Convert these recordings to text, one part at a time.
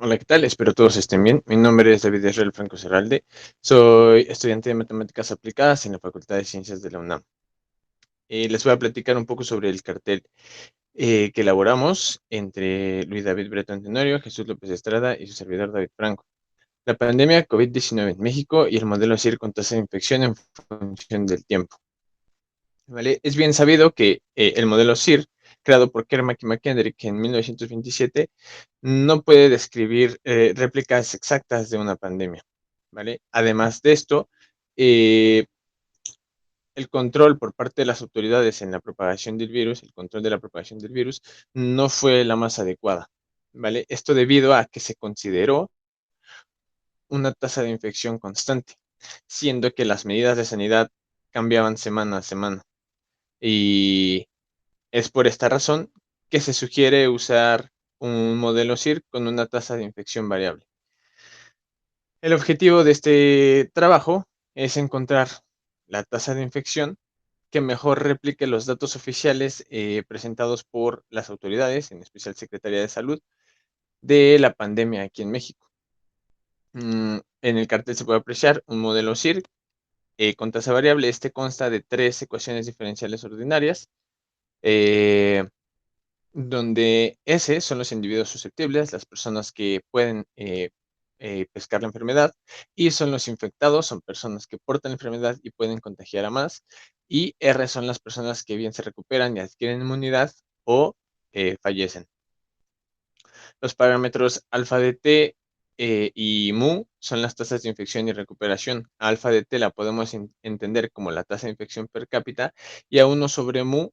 Hola, ¿qué tal? Espero todos estén bien. Mi nombre es David Israel Franco Serralde. Soy estudiante de Matemáticas Aplicadas en la Facultad de Ciencias de la UNAM. Les voy a platicar un poco sobre el cartel que elaboramos entre Luis David Bretón Tenorio, Jesús López Estrada y su servidor David Franco. La pandemia COVID-19 en México y el modelo CIR con tasa de infección en función del tiempo. ¿Vale? Es bien sabido que el modelo CIR, creado por Kermack y McKendrick en 1927, no puede describir réplicas exactas de una pandemia. ¿Vale? Además de esto, eh, el control por parte de las autoridades en la propagación del virus, el control de la propagación del virus, no fue la más adecuada. ¿Vale? Esto debido a que se consideró una tasa de infección constante, siendo que las medidas de sanidad cambiaban semana a semana. Y es por esta razón que se sugiere usar un modelo CIR con una tasa de infección variable. El objetivo de este trabajo es encontrar la tasa de infección que mejor replique los datos oficiales presentados por las autoridades, en especial Secretaría de Salud, de la pandemia aquí en México. En el cartel se puede apreciar un modelo CIR con tasa variable. Este consta de tres ecuaciones diferenciales ordinarias. eh, donde S son los individuos susceptibles, las personas que pueden pescar la enfermedad, y son los infectados, son personas que portan la enfermedad y pueden contagiar a más, y R son las personas que bien se recuperan y adquieren inmunidad o fallecen. Los parámetros alfa de t y mu son las tasas de infección y recuperación. Alfa de t la podemos entender como la tasa de infección per cápita y a 1 sobre mu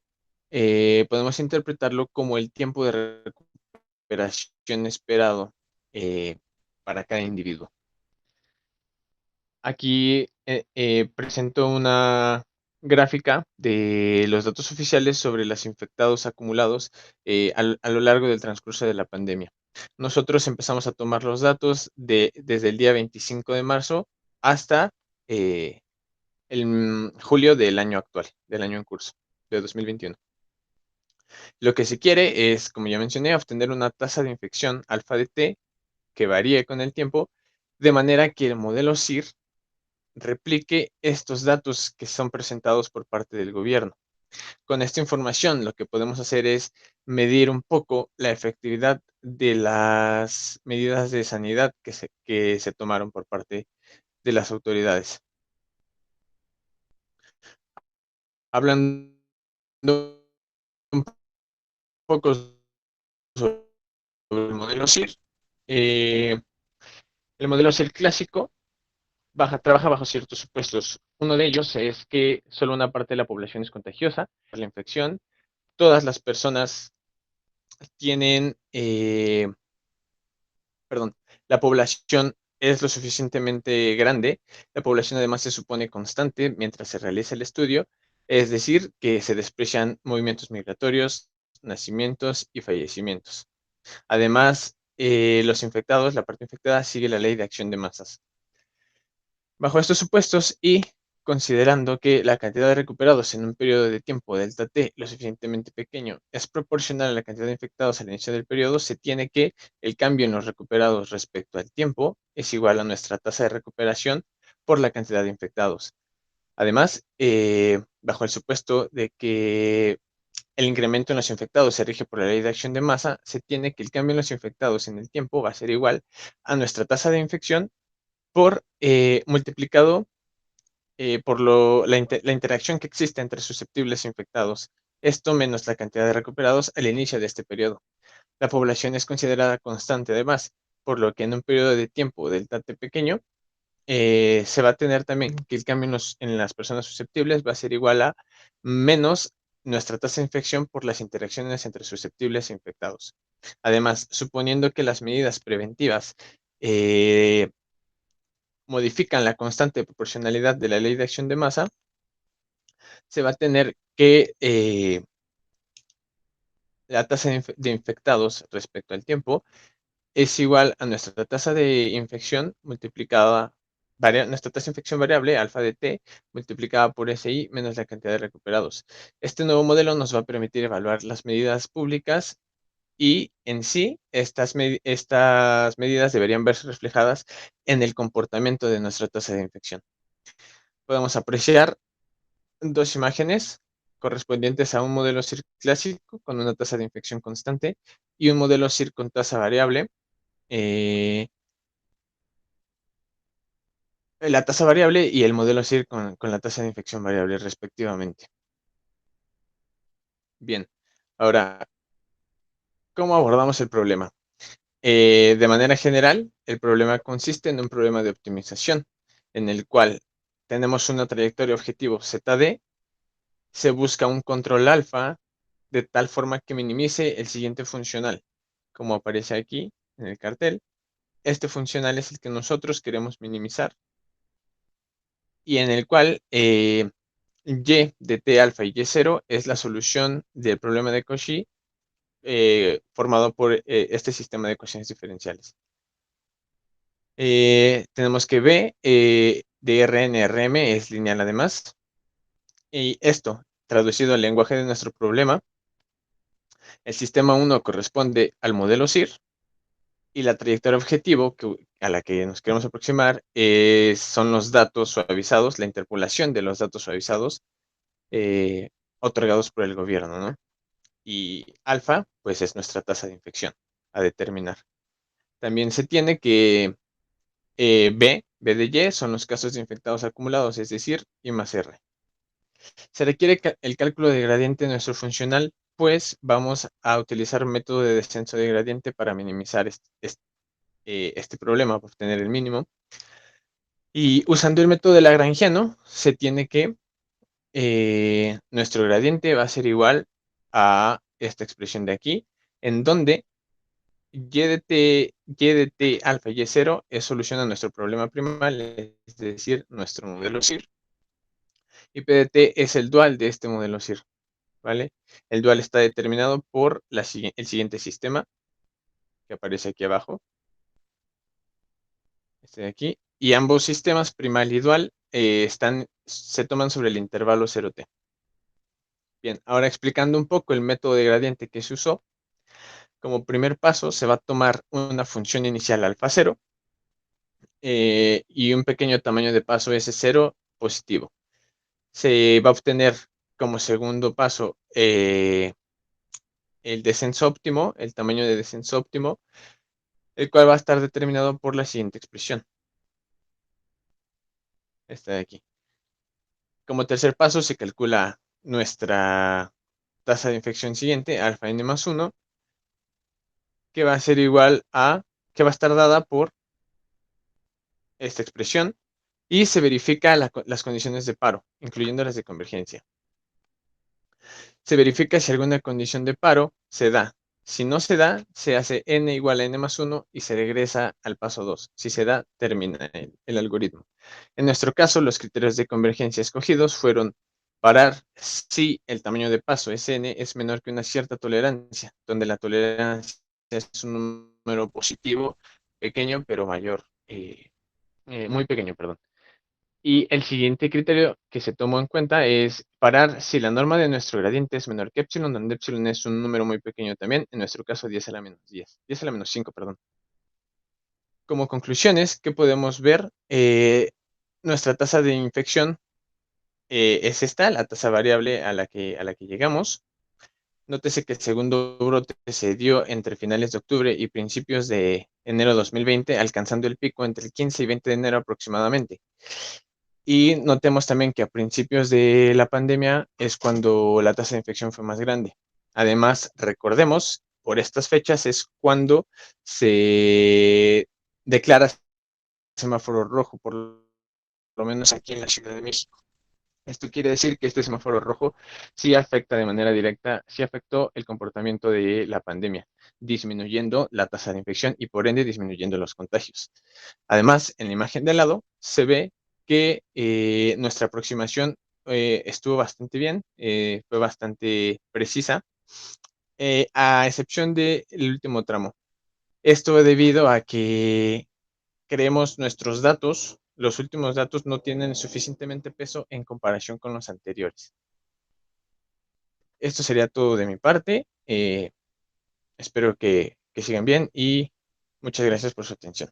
podemos interpretarlo como el tiempo de recuperación esperado para cada individuo. Aquí presento una gráfica de los datos oficiales sobre los infectados acumulados a lo largo del transcurso de la pandemia. Nosotros empezamos a tomar los datos desde el día 25 de marzo hasta eh, el julio del año actual, del año en curso, de 2021. Lo que se quiere es, como ya mencioné, obtener una tasa de infección alfa de t que varíe con el tiempo, de manera que el modelo CIR replique estos datos que son presentados por parte del gobierno. Con esta información, lo que podemos hacer es medir un poco la efectividad de las medidas de sanidad que se tomaron por parte de las autoridades. Hablando un poco sobre el modelo CIR, el modelo CIR clásico trabaja bajo ciertos supuestos. Uno de ellos es que solo una parte de la población es contagiosa por la infección. Todas las personas tienen, perdón, la población es lo suficientemente grande. La población además se supone constante mientras se realiza el estudio, es decir, que se desprecian movimientos migratorios, nacimientos y fallecimientos. Además, los infectados, la parte infectada, sigue la ley de acción de masas. Bajo estos supuestos y considerando que la cantidad de recuperados en un periodo de tiempo delta t lo suficientemente pequeño es proporcional a la cantidad de infectados al inicio del periodo, se tiene que el cambio en los recuperados respecto al tiempo es igual a nuestra tasa de recuperación por la cantidad de infectados. Además, bajo el supuesto de que el incremento en los infectados se rige por la ley de acción de masa, se tiene que el cambio en los infectados en el tiempo va a ser igual a nuestra tasa de infección por multiplicado por la interacción que existe entre susceptibles e infectados. Esto menos la cantidad de recuperados al inicio de este periodo. La población es considerada constante además, por lo que en un periodo de tiempo del T pequeño se va a tener también que el cambio en las personas susceptibles va a ser igual a menos nuestra tasa de infección por las interacciones entre susceptibles e infectados. Además, suponiendo que las medidas preventivas eh, modifican la constante de proporcionalidad de la ley de acción de masa, se va a tener que la tasa de infectados respecto al tiempo es igual a nuestra tasa de infección multiplicada, nuestra tasa de infección variable, alfa de t, multiplicada por SI menos la cantidad de recuperados. Este nuevo modelo nos va a permitir evaluar las medidas públicas y en sí estas medidas deberían verse reflejadas en el comportamiento de nuestra tasa de infección. Podemos apreciar dos imágenes correspondientes a un modelo CIR clásico con una tasa de infección constante y un modelo CIR con tasa variable. Eh, la tasa variable y el modelo CIR con la tasa de infección variable respectivamente. Bien, ahora, ¿cómo abordamos el problema? De manera general, el problema consiste en un problema de optimización, en el cual tenemos una trayectoria objetivo ZD, se busca un control alfa de tal forma que minimice el siguiente funcional, como aparece aquí en el cartel. Este funcional es el que nosotros queremos minimizar y en el cual y de t alfa y y0 es la solución del problema de Cauchy formado por este sistema de ecuaciones diferenciales. Tenemos que B de RN-RM es lineal además. Y esto, traducido al lenguaje de nuestro problema, el sistema 1 corresponde al modelo CIR y la trayectoria objetivo a la que nos queremos aproximar son los datos suavizados, la interpolación de los datos suavizados eh, otorgados por el gobierno, ¿no? Y alfa, pues es nuestra tasa de infección a determinar. También se tiene que B de Y son los casos de infectados acumulados, es decir, I más R. Se requiere el cálculo de gradiente de nuestro funcional, pues vamos a utilizar método de descenso de gradiente para minimizar este problema, para obtener el mínimo. Y usando el método de Lagrangiano, se tiene que nuestro gradiente va a ser igual a esta expresión de aquí, en donde y de t alfa y y0 es solución a nuestro problema primal, es decir, nuestro modelo CIR. Y P de t es el dual de este modelo CIR, ¿vale? El dual está determinado por el siguiente sistema que aparece aquí abajo, este de aquí, y ambos sistemas, primal y dual, se toman sobre el intervalo 0t. Bien, ahora explicando un poco el método de gradiente que se usó, como primer paso se va a tomar una función inicial alfa 0 y un pequeño tamaño de paso S0 positivo. Se va a obtener como segundo paso el descenso óptimo, el tamaño de descenso óptimo, el cual va a estar determinado por la siguiente expresión. Esta de aquí. Como tercer paso se calcula nuestra tasa de infección siguiente, alfa n más 1, que va a ser igual a, que va a estar dada por esta expresión, y se verifica las condiciones de paro, incluyendo las de convergencia. Se verifica si alguna condición de paro se da. Si no se da, se hace n igual a n más 1 y se regresa al paso 2. Si se da, termina el algoritmo. En nuestro caso, los criterios de convergencia escogidos fueron parar si el tamaño de paso Sn es menor que una cierta tolerancia, donde la tolerancia es un número positivo, pequeño, pero mayor, muy pequeño, perdón. Y el siguiente criterio que se tomó en cuenta es parar si la norma de nuestro gradiente es menor que epsilon, donde epsilon es un número muy pequeño también, en nuestro caso 10 a la menos 10, 10 a la menos 5, perdón. Como conclusiones, ¿qué podemos ver? Nuestra tasa de infección es esta, la tasa variable a la que llegamos. Nótese que el segundo brote se dio entre finales de octubre y principios de enero de 2020, alcanzando el pico entre el 15 y 20 de enero aproximadamente. Y notemos también que a principios de la pandemia es cuando la tasa de infección fue más grande. Además, recordemos, por estas fechas es cuando se declara semáforo rojo, por lo menos aquí en la Ciudad de México. Esto quiere decir que este semáforo rojo sí afecta de manera directa, sí afectó el comportamiento de la pandemia, disminuyendo la tasa de infección y por ende disminuyendo los contagios. Además, en la imagen de al lado se ve que nuestra aproximación estuvo bastante bien, fue bastante precisa, a excepción del último tramo. Esto debido a que creemos nuestros datos, los últimos datos no tienen suficientemente peso en comparación con los anteriores. Esto sería todo de mi parte. espero que sigan bien y muchas gracias por su atención.